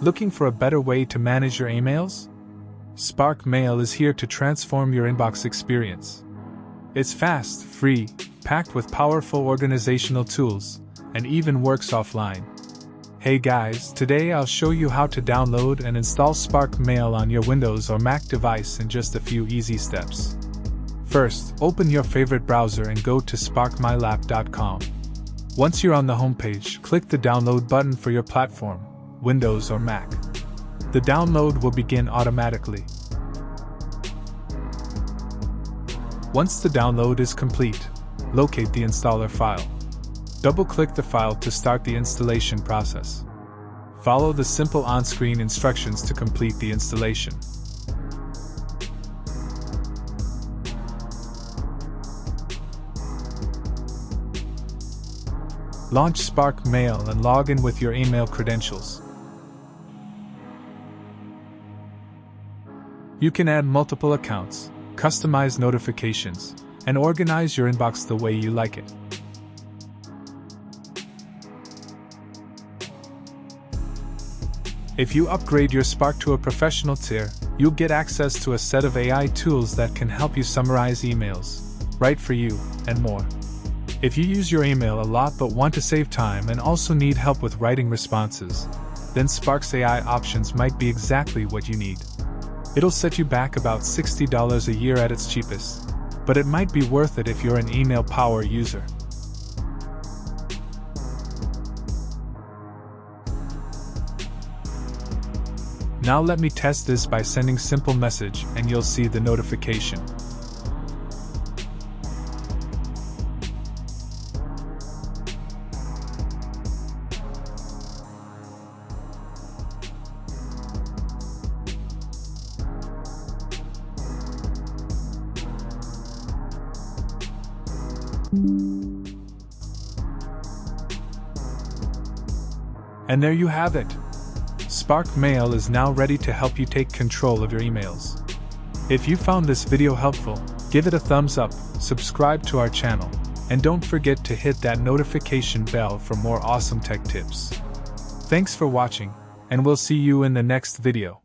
Looking for a better way to manage your emails? Spark Mail is here to transform your inbox experience. It's fast, free, packed with powerful organizational tools, and even works offline. Hey guys, today I'll show you how to download and install Spark Mail on your Windows or Mac device in just a few easy steps. First, open your favorite browser and go to sparkmylap.com. Once you're on the homepage, click the download button for your platform, Windows or Mac. The download will begin automatically. Once the download is complete, locate the installer file. Double-click the file to start the installation process. Follow the simple on-screen instructions to complete the installation. Launch Spark Mail and log in with your email credentials. You can add multiple accounts, customize notifications, and organize your inbox the way you like it. If you upgrade your Spark to a professional tier, you'll get access to a set of AI tools that can help you summarize emails, write for you, and more. If you use your email a lot but want to save time and also need help with writing responses, then Spark's AI options might be exactly what you need. It'll set you back about $60 a year at its cheapest, but it might be worth it if you're an email power user. Now let me test this by sending simple message and you'll see the notification. And there you have it. Spark Mail is now ready to help you take control of your emails. If you found this video helpful, give it a thumbs up, subscribe to our channel, and don't forget to hit that notification bell for more awesome tech tips. Thanks for watching, and we'll see you in the next video.